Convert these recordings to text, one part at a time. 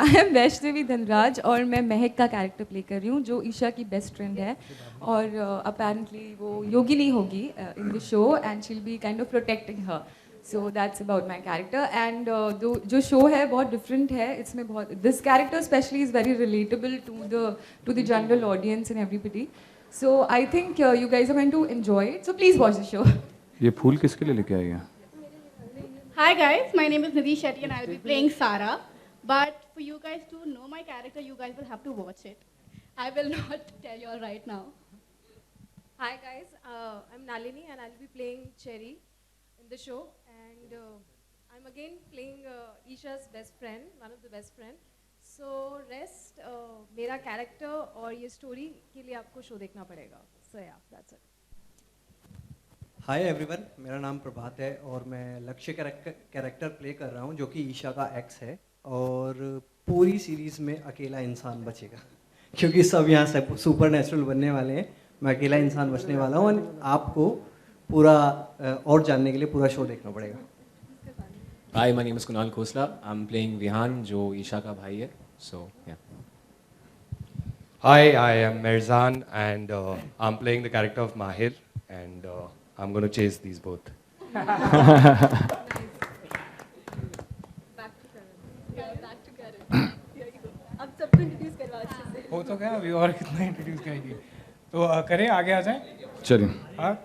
I am Vaishnavi Dhanraj और मैं महक का कैरेक्टर प्ले कर रही हूँ जो ईशा की बेस्ट फ्रेंड है और अपेरेंटली वो योगिनी होगी in the show and she will be kind of protecting her. So that's about my character and जो शो है बहुत डिफरेंट है. इसमें बहुत this character specially is very relatable to the general audience and everybody. So I think you guys are going to enjoy it. So please watch the show. ये फूल किसके लिए लेके आई हैं? Hi guys, my name is Nidhi Shetty and I will be playing Sara. But for you guys to know my character, you guys will have to watch it. I will not tell you all right now. Hi guys, I'm Nalini and I'll be playing Cherry in the show. And I'm again playing Isha's best friend, one of the best friend. So rest मेरा character और ये story के लिए आपको show देखना पड़ेगा. So yeah, that's it. Hi everyone, मेरा नाम प्रभात है और मैं लक्ष्य कैरेक्टर प्ले कर रहा हूँ जो कि ईशा का एक्स है. और पूरी सीरीज़ में अकेला इंसान बचेगा क्योंकि सब यहाँ से सुपर नेचुरल बनने वाले हैं. मैं अकेला इंसान बचने वाला हूँ और आपको पूरा और जानने के लिए पूरा शो देखना पड़ेगा. Hi, my name is Kunal Khosla. I'm playing Vihan, जो ईशा का भाई है. So yeah. Hi, I am Mirzan and I'm playing the character of Mahir and I'm going to chase these both. Back to Karan. Back to Karan. अब सबको introduce करवा अच्छे से. हो तो गया अभी और कितना इंट्रोड्यूस करेगी. तो करें आगे आ जाएं. चलिए. हाँ.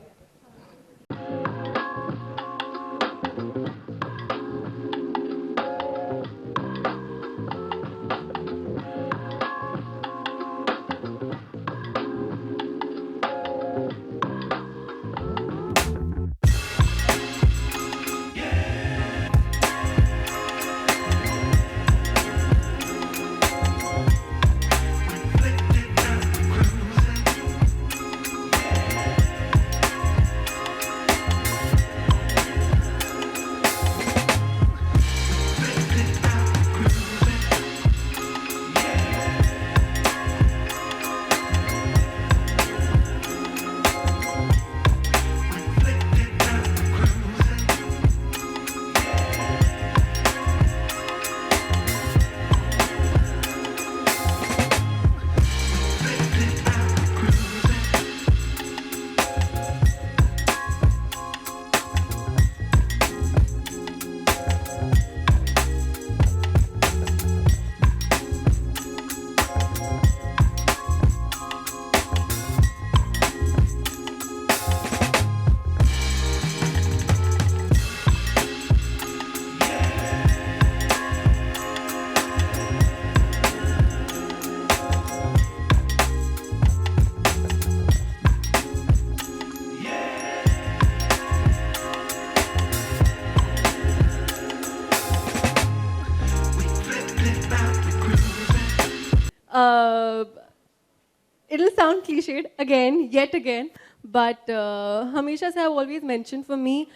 It'll sound cliched again, yet again, but Hamisha se I've always mentioned for me,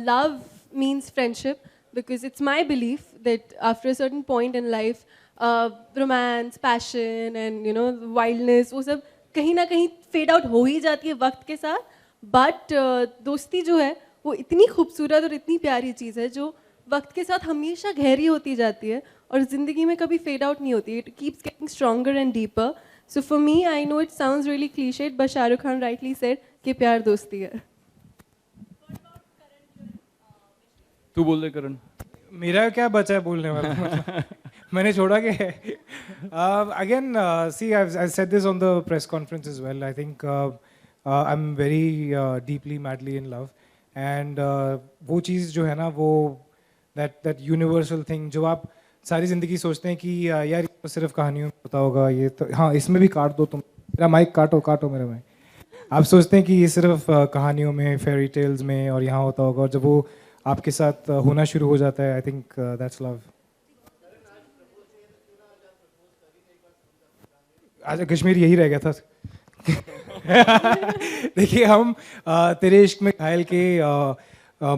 love means friendship because it's my belief that after a certain point in life, romance, passion, and you know wildness, वो सब कहीं ना कहीं fade out हो ही जाती है वक्त के साथ. But दोस्ती जो है वो इतनी खूबसूरत और इतनी प्यारी चीज़ है जो वक्त के साथ हमेशा गहरी होती जाती है और ज़िंदगी में कभी फेड आउट नहीं होती. It keeps getting stronger and deeper. So for me, I know it sounds really cliched, but Shah Rukh Khan rightly said कि प्यार दोस्ती है. तू बोल दे करण. मेरा क्या बचा है बोलने वाला. मैंने छोड़ा कि again see I said this on the press conference as well. I think I'm very deeply madly in love and वो चीज़ जो है ना वो that universal thing जो आप सारी ज़िंदगी सोचते हैं कि यार तो सिर्फ कहानियों में होता होगा. ये तो हाँ इसमें भी काट दो तुम मेरा माइक काटो मेरा माइक. आप सोचते हैं कि ये सिर्फ कहानियों में फेरी टेल्स में और यहाँ होता होगा और जब वो आपके साथ होना शुरू हो जाता है आई थिंक दैट्स लव. आज कश्मीर यही रह गया था. देखिए हम तेरे इश्क में घायल के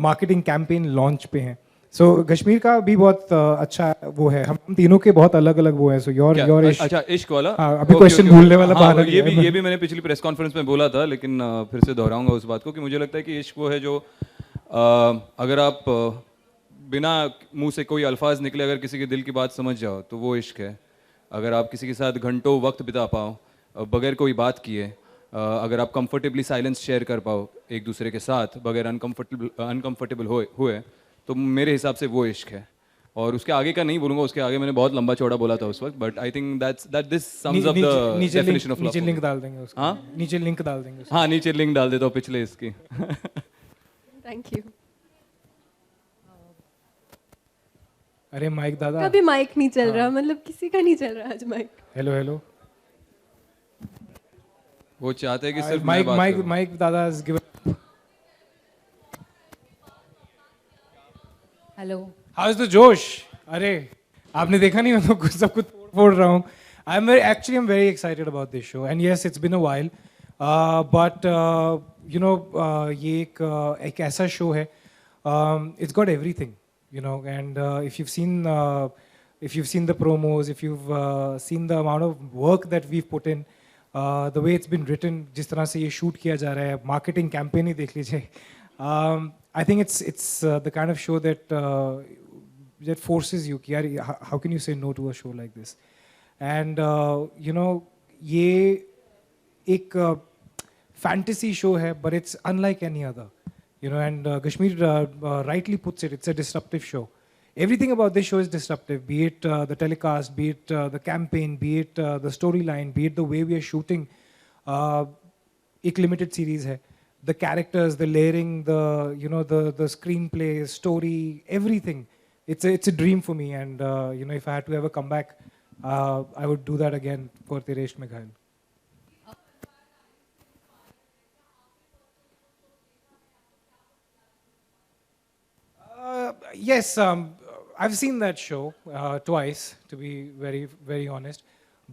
मार्केटिंग कैंपेन लॉन्च पे हैं. सो कश्मीर का भी बहुत अच्छा वो है. हम तीनों के बहुत अलग अलग वो है. सो योर अच्छा इश्क वाला. हाँ, अभी क्वेश्चन भूलने वाला बहाना ये भी मैंने पिछली प्रेस कॉन्फ्रेंस में बोला था लेकिन फिर से दोहराऊंगा उस बात को कि मुझे लगता है कि इश्क वो है जो अगर आप बिना मुंह से कोई अल्फाज निकले अगर किसी के दिल की बात समझ जाओ तो वो इश्क है। अगर आप किसी के साथ घंटों वक्त बिता पाओ बगैर कोई बात किए, अगर आप कंफर्टेबली साइलेंस शेयर कर पाओ एक दूसरे के साथ बगैर अनकंफर्टेबल हुए तो मेरे हिसाब से वो इश्क है। और उसके आगे का नहीं बोलूंगा, उसके आगे मैंने बहुत लंबा चौड़ा बोला था उस वक्त, but I think that this sums up the definition of love. नीचे लिंक डाल देंगे उसका। हाँ नीचे लिंक डाल देंगे उसका। हाँ, नीचे लिंक डाल देता हूँ पिछले इसकी। Thank you. अरे माइक दादा। कभी माइक नहीं चल रहा, मतलब किसी का नहीं चल रहा आज माइक। Hello hello. वो चाहते हैं कि सिर्फ माइक मैं बात माइक करूं। माइक दादा has given। Hello. How is the जोश? अरे आपने देखा नहीं, मैं तो कुछ सब कुछ फोड़ रहा हूँ। I'm very excited about this show, and yes, it's been a while, but you know, ये एक ऐसा शो है, it's got everything, you know, and if you've seen the promos, if you've seen the amount of work that we've put in, the way it's been written, जिस तरह से ये shoot किया जा रहा है, marketing campaign ही देख लीजिए, I think it's the kind of show that forces you कि यार how can you say no to a show like this, and you know, ये एक fantasy show है, but it's unlike any other, you know, and Kashmir rightly puts it, it's a disruptive show. Everything about this show is disruptive, be it the telecast, be it the campaign, be it the storyline, be it the way we are shooting. एक limited series है. The characters, the layering, the screenplay, story, everything. It's a dream for me, and you know, if I had to ever come back, I would do that again for Tere Ishq Mein Ghayal. Yes, I've seen that show twice, to be very, very honest.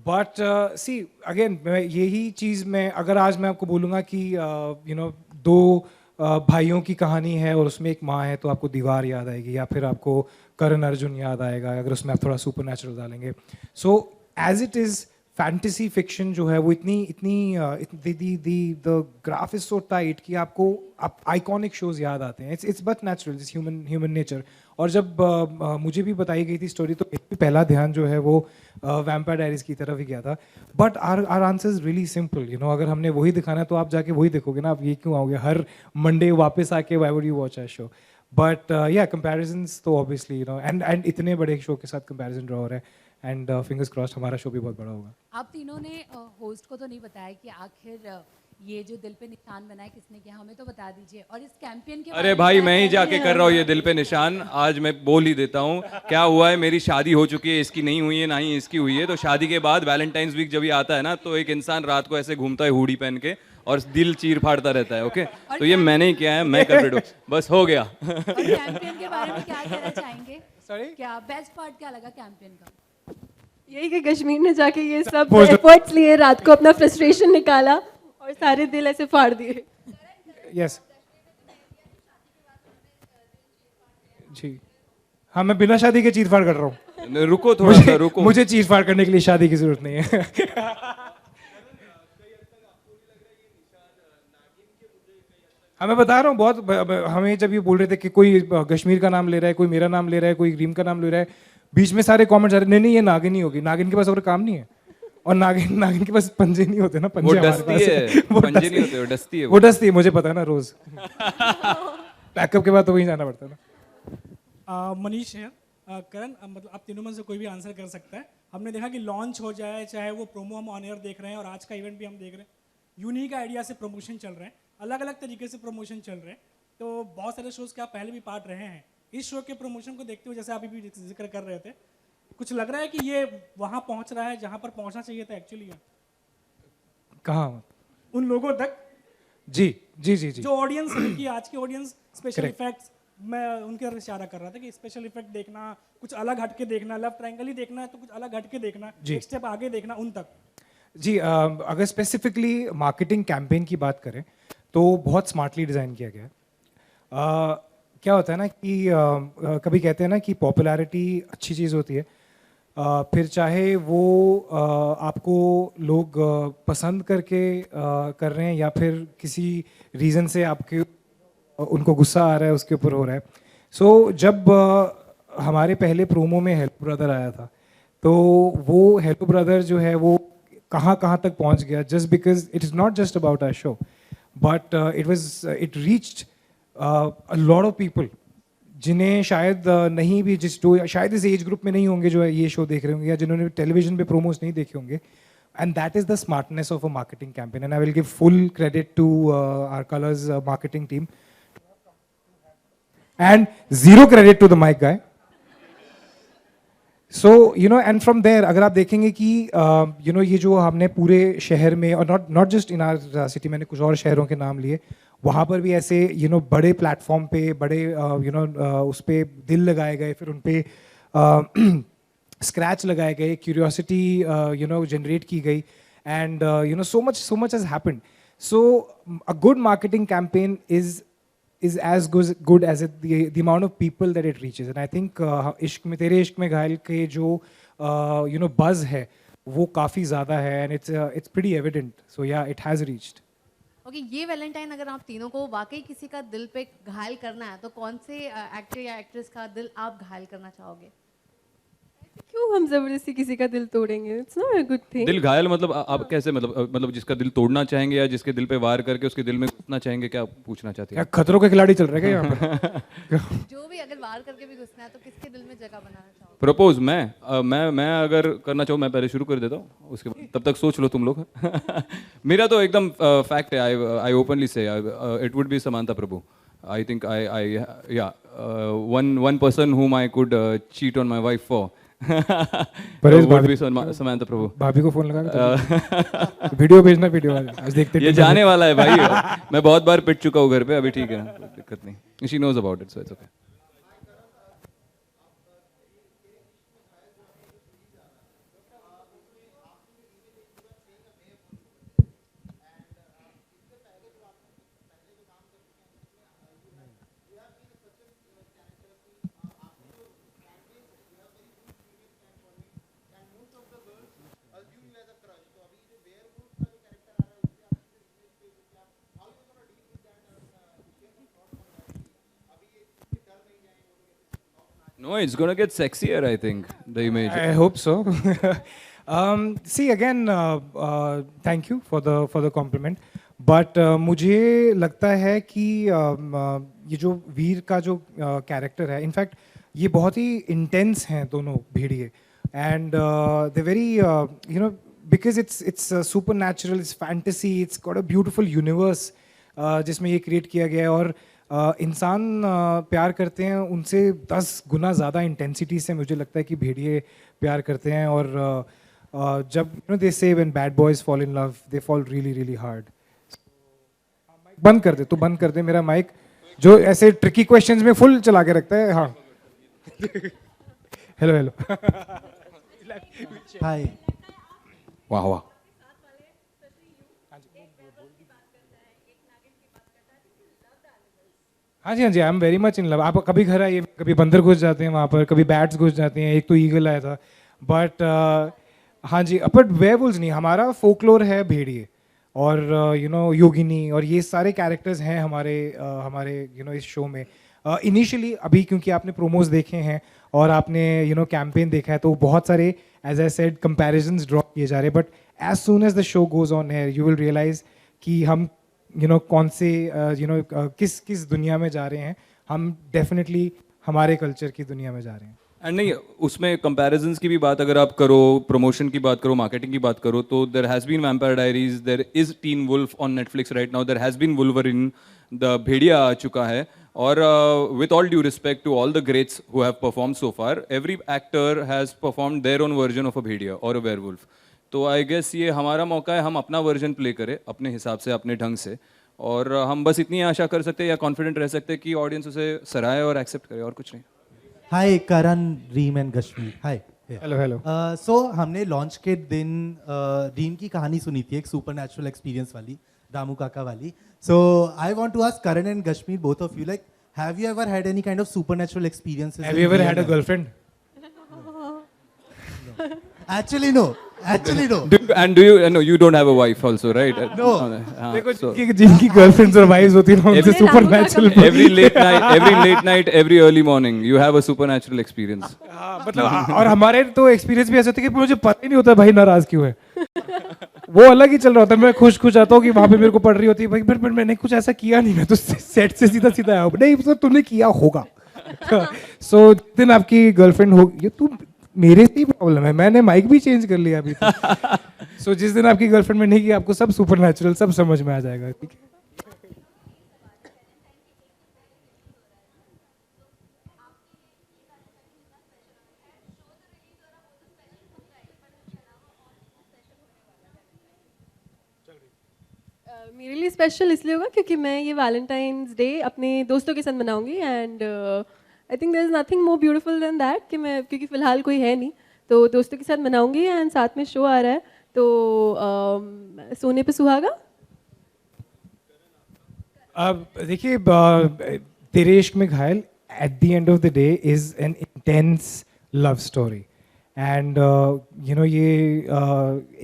But see, again, यही चीज़ मैं अगर आज मैं आपको बोलूँगा कि you know, दो भाइयों की कहानी है और उसमें एक माँ है, तो आपको दीवार याद आएगी, या फिर आपको करण अर्जुन याद आएगा अगर उसमें आप थोड़ा सुपर नेचुरल डालेंगे. So as it is fantasy fiction जो है वो the graph is so tight कि आपको आइकॉनिक शोज याद आते हैं. It's but natural, it's human nature. और जब मुझे भी बताई गई थी स्टोरी तो एक भी पहला ध्यान जो है वो वैम्पायर डायरीज की तरफ ही गया था. But our answer is really simple, you know. अगर हमने वही दिखाना है तो आप जाके वही देखोगे ना. आप ये क्यों आओगे हर मंडे वापस आके why would you watch a show. But या कंपैरिजंस तो ऑब्वियसली, यू नो, एंड इतने बड़े शो के साथ कंपैरिजन ड्रॉ हो रहा है. एंड फिंगर्स क्रॉस्ड हमारा शो भी बहुत बड़ा होगा. आप तीनों ने होस्ट को तो नहीं बताया कि आखिर ये जो दिल पे निशान बना है किसने किया, हमें तो बता दीजिए. और इस कैंपेन के अरे भाई, मैं ही जाके कर रहा हूँ ये दिल पे निशान. आज मैं बोल ही देता हूँ क्या हुआ है. मेरी शादी हो चुकी है, इसकी नहीं हुई है, ना ही इसकी हुई है. तो शादी के बाद वैलेंटाइंस वीक जब ये आता है ना, तो एक इंसान रात को ऐसे घूमता है हुडी पहन के और दिल चीर फाड़ता रहता है. ओके, तो ये मैंने ही किया है, मैं कल्प्रिट हूँ. बस हो गया. कैंपेन के बारे में क्या कहना चाहेंगे? सॉरी, क्या बेस्ट पार्ट क्या लगा कैंपेन का? यही कि कश्मीर ने जाके ये सब एफर्ट्स लिए, रात को अपना फ्रस्ट्रेशन निकाला और सारे दिल ऐसे फाड़ दिए. यस जी. हाँ, मैं बिना शादी के चीर फाड़ कर रहा हूँ. रुको थोड़ा सा, रुको. मुझे चीर फाड़ करने के लिए शादी की जरूरत नहीं है. हाँ, मैं बता रहा हूँ. बहुत हमें जब ये बोल रहे थे कि कोई कश्मीर का नाम ले रहा है, कोई मेरा नाम ले रहा है, कोई रीम का नाम ले रहा है, बीच में सारे कमेंट्स आ रहे, नहीं ये नागिन ही होगी. नागिन के पास और काम नहीं है. और नागिन के पास पंजे नहीं होते ना. पंजे वो हमारे डसती पास है, वो पंजे डसती नहीं होते, वो डसती है. वो डसती है, मुझे पता है ना. रोज पैकअप के बाद तो वहीं जाना पड़ता है ना. मनीष है. करण, मतलब आप तीनों में से कोई भी आंसर कर सकता है. हमने देखा कि लॉन्च हो जाए, चाहे वो प्रोमो हम ऑन एयर देख रहे हैं और आज का इवेंट भी हम देख रहे हैं, यूनिक आइडिया से प्रमोशन चल रहे हैं, अलग अलग तरीके से प्रमोशन चल रहे हैं. तो बहुत सारे शोज के आप पहले भी पार्ट रहे हैं. इस शो के प्रमोशन को देखते हुए, जैसे आप अभी जिक्र कर रहे थे, कुछ लग रहा है कि ये वहां पहुंच रहा है जहां पर पहुंचना चाहिए था एक्चुअली? कहाँ? उन लोगों तक जी जी जी जी. जो ऑडियंस है कि आज की ऑडियंस स्पेशल Correct. इफेक्ट्स, मैं उनके तरफ इशारा कर रहा था कि स्पेशल इफेक्ट देखना, कुछ अलग हटके देखना, लव ट्रायंगल ही देखना है तो कुछ अलग हटके देखना, जी. एक स्टेप आगे देखना, उन तक. जी, अगर स्पेसिफिकली मार्केटिंग कैंपेन की बात करें तो बहुत स्मार्टली डिज़ाइन किया गया है. क्या होता है ना कि कभी कहते हैं ना कि पॉपुलैरिटी अच्छी चीज़ होती है, फिर चाहे वो आपको लोग पसंद करके कर रहे हैं या फिर किसी रीज़न से आपके उनको गुस्सा आ रहा है उसके ऊपर हो रहा है. सो जब हमारे पहले प्रोमो में हेलो ब्रदर आया था, तो वो हेलो ब्रदर जो है वो कहाँ कहाँ तक पहुँच गया, just because it is not just about our show, but it reached a lot of people जिन्हें शायद नहीं भी, जो शायद इस एज ग्रुप में नहीं होंगे जो ये शो देख रहे होंगे, या जिन्होंने टेलीविजन पे प्रोमोज नहीं देखे होंगे. And that is the smartness of a marketing campaign. And I will give full credit to our Colors marketing team. And zero credit to the mic guy. So, and from there, अगर आप देखेंगे कि, ये जो हमने पूरे शहर में, और not just in our city, मैंने कुछ और शहरों के नाम लिए, वहाँ पर भी ऐसे, बड़े प्लेटफॉर्म पे, बड़े, उस पर दिल लगाए गए, फिर उन पे स्क्रैच लगाए गए, क्यूरियोसिटी जनरेट की गई, and so much has happened. So a good marketing campaign is as good as the amount of people that it reaches. And I think इश्क में, तेरे इश्क में घायल के जो buzz है वो काफ़ी ज़्यादा है, and it's pretty evident. So yeah, it has reached. Okay, ये वैलेंटाइन अगर आप तीनों को वाकई किसी का दिल पे घायल करना है तो कौन से एक्टर या एक्ट्रेस का दिल आप घायल करना चाहोगे? क्यों हम जबरदस्ती किसी का दिल तोड़ेंगे? It's not a good thing. दिल घायल मतलब आप कैसे, मतलब जिसका दिल तोड़ना चाहेंगे या जिसके दिल पे वार करके उसके दिल में घुसना चाहेंगे, क्या पूछना चाहते हैं? क्या खतरों के खिलाड़ी चल रहे हैं क्या यहाँ पर? जो भी अगर वार करके भी घुसना है तो किसके दिल में जगह बनाना चाहोगे? प्रपोज मैं अगर करना चाहूँ, मैं पहले शुरू कर देता हूँ, उसके बाद तब तक सोच लो तुम लोग. मेरा तो एकदम फैक्ट है, I openly say it would be Samantha Prabhu. I think one person whom I could cheat on my wife for. would be Samantha Prabhu. भाभी को फोन लगा वीडियो भेजना, वीडियो आज देखते. ये जाने वाला है भाई. मैं बहुत बार पिट चुका हूँ घर पे, अभी ठीक है, कोई दिक्कत नहीं. She knows about it, so it's okay. No, it's gonna get sexier, I think, the image. I hope so. See, again, thank you for the compliment. But मुझे लगता है कि ये जो वीर का जो कैरेक्टर है, इनफैक्ट ये बहुत ही इंटेंस हैं दोनों भेड़िए, and they very because it's supernatural, it's fantasy, it's got a beautiful universe जिसमें ये क्रिएट किया गया है, और इंसान प्यार करते हैं उनसे 10 गुना ज़्यादा इंटेंसिटी से मुझे लगता है कि भेड़िए प्यार करते हैं. और जब दे से when bad boys fall in love, they fall really really hard. बंद कर दे, तू बंद कर दे मेरा माइक, जो ऐसे ट्रिकी क्वेश्चंस में फुल चला के रखता है. हाँ, हेलो. हाय. वाह वाह. हाँ जी, I am very much in love. आप कभी घर आइए, कभी बंदर घुस जाते हैं वहाँ पर, कभी बैट्स घुस जाते हैं, एक तो ईगल आया था, बट हाँ जी. बट वेयरवुल्व्स नहीं, हमारा फोकलोर है भेड़िए, और योगिनी, और ये सारे कैरेक्टर्स हैं हमारे इस शो में. इनिशियली अभी क्योंकि आपने प्रोमोज देखे हैं और आपने कैंपेन देखा है, तो बहुत सारे, as I said, comparisons draw किए जा रहे हैं, but as soon as the show goes on air you will realise कि हम कौन से किस दुनिया में जा रहे हैं. हम डेफिनेटली हमारे कल्चर की दुनिया में जा रहे हैं. एंड नहीं, उसमें कंपैरिजंस की भी बात अगर आप करो, प्रमोशन की बात करो, मार्केटिंग की बात करो, तो there has been Vampire Diaries, there is Teen Wolf on Netflix right now, there has been Wolverine, the Bhediya आ चुका है. और with all due respect to all the greats who have performed so far, every actor has performed their own version of a Bhediya और a werewolf. तो I guess ये हमारा मौका है, हम अपना वर्जन प्ले करें अपने हिसाब से, अपने ढंग से, और हम बस इतनी आशा कर सकते हैं या कॉन्फिडेंट रह सकते हैं कि ऑडियंस उसे सराहे और एक्सेप्ट करे, और कुछ नहीं. हाय करण, रीम एंड गश्मी. हाय. हेलो. सो हमने लॉन्च के दिन रीम की कहानी सुनी थी, एक सुपरनैचुरल एक्सपीरियंस वाली, दामू काका वाली. So I want to ask Karan and Gashmeer, both of you, like have you ever had any kind of supernatural experiences? Have you ever had a girlfriend? Actually, no. Actually, no. Do you no, you don't have a wife also, right? No. देखो So जिनकी girlfriends और wives होती हैं उनसे supernatural every late night, every early morning, you have a supernatural experience. मतलब और हमारे तो एक्सपीरियंस भी ऐसे होते हैं कि मुझे पता ही नहीं होता भाई नाराज क्यों है वो अलग ही चल रहा होता है मैं खुश आता हूँ कि वहाँ पे मेरे को पड़ रही होती है भाई पर मैंने कुछ ऐसा किया नहीं मैं तो सेट से सीधा आया हूँ नहीं तो तुमने किया होगा सो दिन आपकी गर्लफ्रेंड हो ये तुम मेरे से ही प्रॉब्लम है मैंने माइक भी चेंज कर लिया अभी सो जिस दिन आपकी गर्लफ्रेंड में नहीं की आपको सब सुपरनैचुरल सब समझ में आ जाएगा ठीक है मेरे लिए स्पेशल इसलिए होगा क्योंकि मैं ये वैलेंटाइंस डे अपने दोस्तों के साथ मनाऊंगी and I think there is nothing more beautiful than that कि मैं क्योंकि फ़िलहाल कोई है नहीं तो दोस्तों के साथ मनाऊंगी एंड साथ में शो आ रहा है तो सोने पे सुहागा अब देखिए तेरे इश्क में घायल at the end of the day is an intense love story and you know ये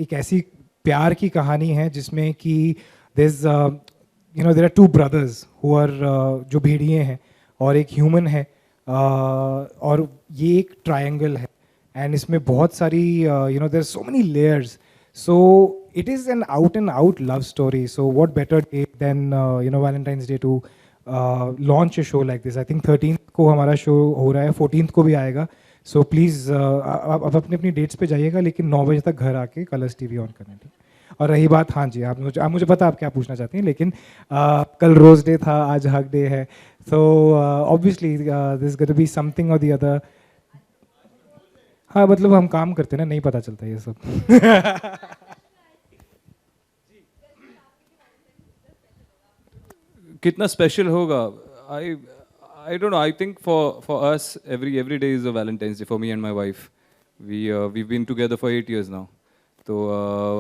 एक ऐसी प्यार की कहानी है जिसमें कि there are two brothers who are जो भेड़िए हैं और एक ह्यूमन है और ये एक ट्रायंगल है एंड इसमें बहुत सारी there are so many layers so it is an out and out love story so what better day than Valentine's Day to launch a show like this I think 13th को हमारा show हो रहा है 14th को भी आएगा so please आप अपनी डेट्स पे जाइएगा लेकिन 9 बजे तक घर आके कलर्स टीवी ऑन करना ठीक और रही बात हाँ जी आप मुझे पता आप क्या पूछना चाहती हैं लेकिन कल रोज डे था आज हक डे है so obviously there's going to be something or the other हाँ मतलब हम काम करते हैं ना नहीं पता चलता ये सब कितना स्पेशल होगा I don't know I think for us every day is a Valentine's Day for me and my wife we've been together for 8 years now तो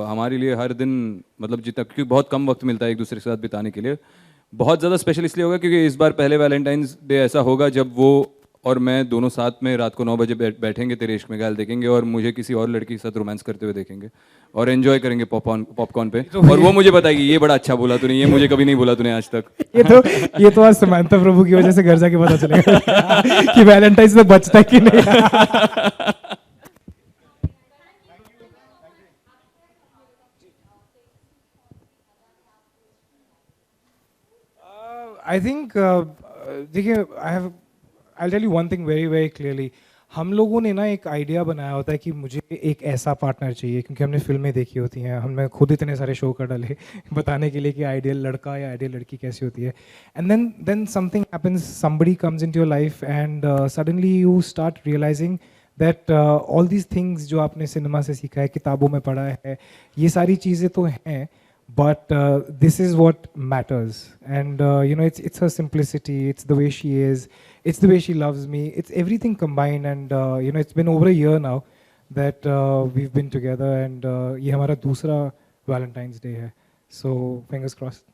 हमारे लिए हर दिन मतलब जितना क्योंकि बहुत कम वक्त मिलता है एक दूसरे के साथ बिताने के लिए बहुत ज़्यादा स्पेशल इसलिए होगा क्योंकि इस बार पहले वैलेंटाइंस डे ऐसा होगा जब वो और मैं दोनों साथ में रात को 9 बजे बैठेंगे तेरे इश्क में घायल देखेंगे और मुझे किसी और लड़की के साथ रोमांस करते हुए देखेंगे और एंजॉय करेंगे पॉपकॉर्न पे और वो मुझे बताएगी ये बड़ा अच्छा बोला तूने ये मुझे कभी नहीं बोला तूने आज तक ये तो आज समांता प्रभु की वजह से घर जाके पता चलेगा कि वैलेंटाइन से बचता है कि नहीं I think देखिए I'll tell you one thing very very clearly हम लोगों ने ना एक आइडिया बनाया होता है कि मुझे एक ऐसा पार्टनर चाहिए क्योंकि हमने फिल्में देखी होती हैं हमने खुद इतने सारे शो कर डाले बताने के लिए कि आइडियल लड़का या आइडियल लड़की कैसी होती है and then something happens somebody comes into your life and suddenly you start realizing that all these things जो आपने सिनेमा से सीखा है किताबों में पढ़ा है ये सारी चीज़ें तो हैं but this is what matters and it's her simplicity it's the way she is it's the way she loves me it's everything combined and it's been over a year now that we've been together and ये हमारा दूसरा Valentine's Day है so fingers crossed